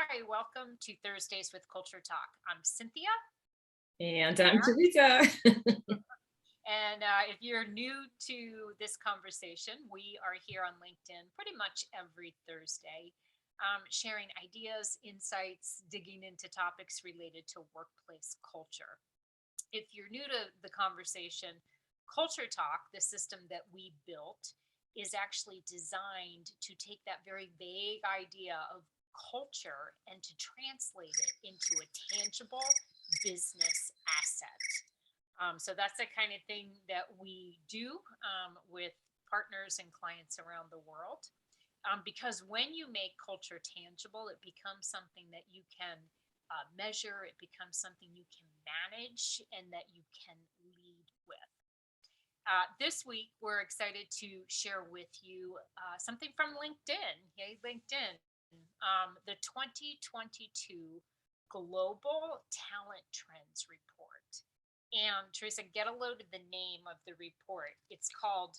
Hi, welcome to Thursdays with Culture Talk. I'm Cynthia, And I'm and, Teresa. if you're new to this conversation, we are here on LinkedIn pretty much every Thursday, sharing ideas, insights, digging into topics related to workplace culture. If you're new to the conversation, Culture Talk, the system that we built, is actually designed to take that very vague idea of culture and to translate it into a tangible business asset. So that's the kind of thing that we do with partners and clients around the world. Because when you make culture tangible, it becomes something that you can measure, it becomes something you can manage, and that you can lead with. This week, we're excited to share with you something from LinkedIn. Yay, LinkedIn. The 2022 Global Talent Trends Report. And Teresa, get a load of the name of the report. It's called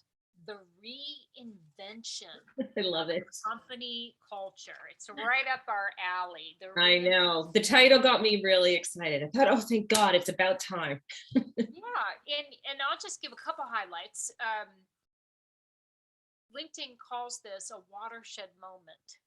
The Reinvention I love of it. Company Culture. It's right up our alley. The I know. The title got me really excited. I thought, oh, thank God, it's about time. Yeah, and I'll just give a couple highlights. LinkedIn calls this a watershed moment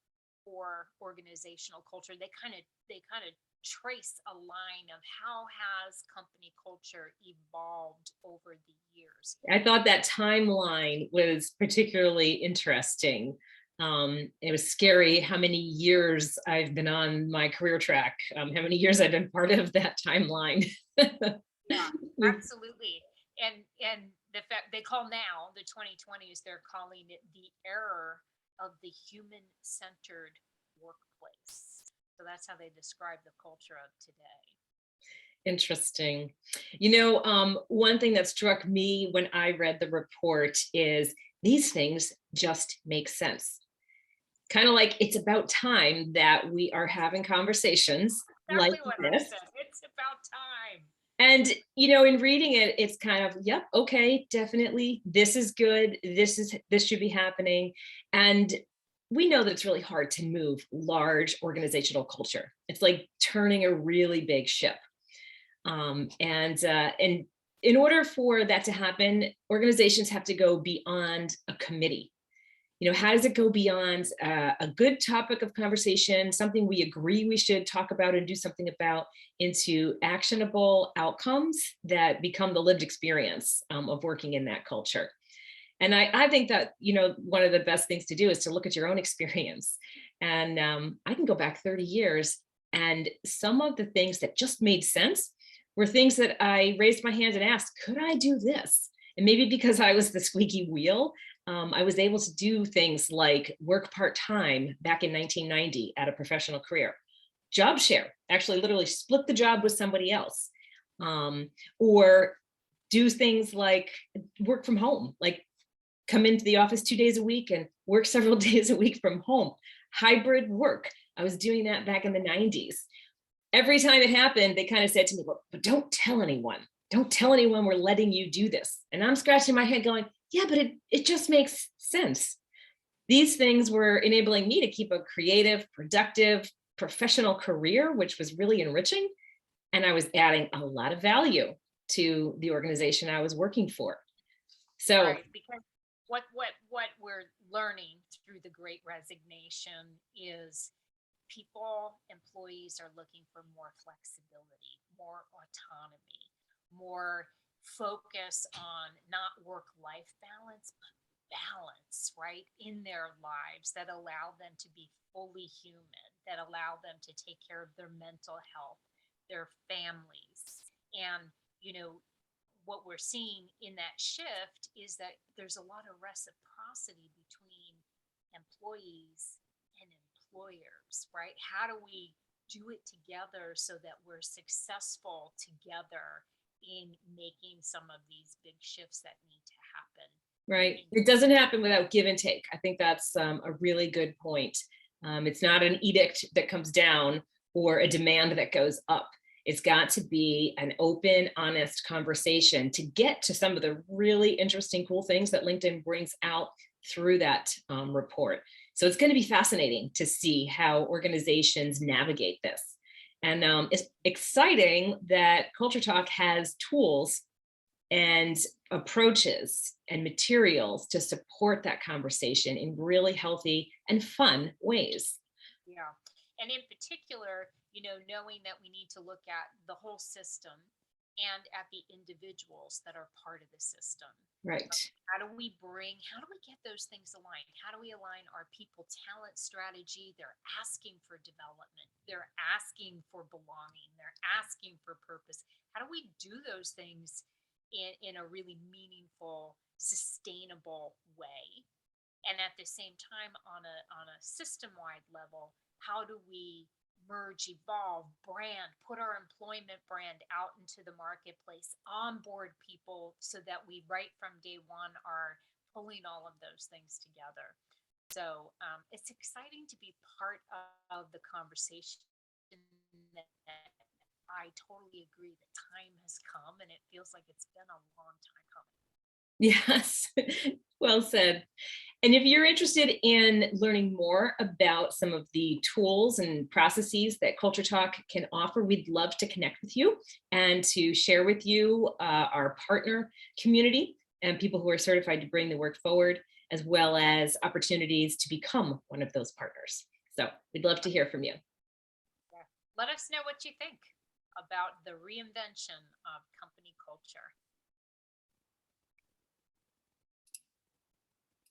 for organizational culture. They kind of trace a line of how has company culture evolved over the years. I thought that timeline was particularly interesting. It was scary how many years I've been on my career track, how many years I've been part of that timeline. Yeah, absolutely. And the fact they call now the 2020s, they're calling it the era of the human centered workplace. So that's how they describe the culture of today. Interesting. One thing that struck me when I read the report is these things just make sense. Kind of like it's about time that we are having conversations like Exactly what I this. said. It's about time. And, in reading it, it's kind of, yep, okay, definitely. This is good. This should be happening. And we know that it's really hard to move large organizational culture. It's like turning a really big ship. And in order for that to happen, organizations have to go beyond a committee. How does it go beyond a good topic of conversation, something we agree we should talk about and do something about, into actionable outcomes that become the lived experience of working in that culture? And I think that, one of the best things to do is to look at your own experience. And I can go back 30 years, and some of the things that just made sense were things that I raised my hand and asked, could I do this? And maybe because I was the squeaky wheel, I was able to do things like work part-time back in 1990 at a professional career, job share, actually literally split the job with somebody else, or do things like work from home, like come into the office 2 days a week and work several days a week from home, hybrid work. I was doing that back in the 90s. Every time it happened, they kind of said to me, well, but don't tell anyone. Don't tell anyone we're letting you do this. And I'm scratching my head going, yeah, but it just makes sense. These things were enabling me to keep a creative, productive, professional career, which was really enriching. And I was adding a lot of value to the organization I was working for. So, Right. Because what we're learning through the great resignation is employees are looking for more flexibility, more autonomy, more focus on not work life balance, but balance, right, in their lives that allow them to be fully human, that allow them to take care of their mental health, their families. And, you know, what we're seeing in that shift is that there's a lot of reciprocity between employees and employers, right? How do we do it together so that we're successful together in making some of these big shifts that need to happen? right, it doesn't happen without give and take. I think that's a really good point. It's not an edict that comes down or a demand that goes up. It's got to be an open, honest conversation to get to some of the really interesting, cool things that LinkedIn brings out through that report. So it's going to be fascinating to see how organizations navigate this. And it's exciting that Culture Talk has tools and approaches and materials to support that conversation in really healthy and fun ways. Yeah. And in particular, knowing that we need to look at the whole system and at the individuals that are part of the system. Right. How do we get those things aligned? How do we align our people talent strategy? They're asking for development. They're asking for belonging. They're asking for purpose. How do we do those things in a really meaningful, sustainable way? And at the same time, on a system-wide level, how do we merge, evolve, brand, put our employment brand out into the marketplace, onboard people so that we right from day one are pulling all of those things together. So it's exciting to be part of the conversation. That I totally agree. The time has come, and it feels like it's been a long time coming. Yes. Well said. And if you're interested in learning more about some of the tools and processes that Culture Talk can offer, we'd love to connect with you and to share with you our partner community and people who are certified to bring the work forward, as well as opportunities to become one of those partners. So we'd love to hear from you. Yeah. Let us know what you think about the reinvention of company culture.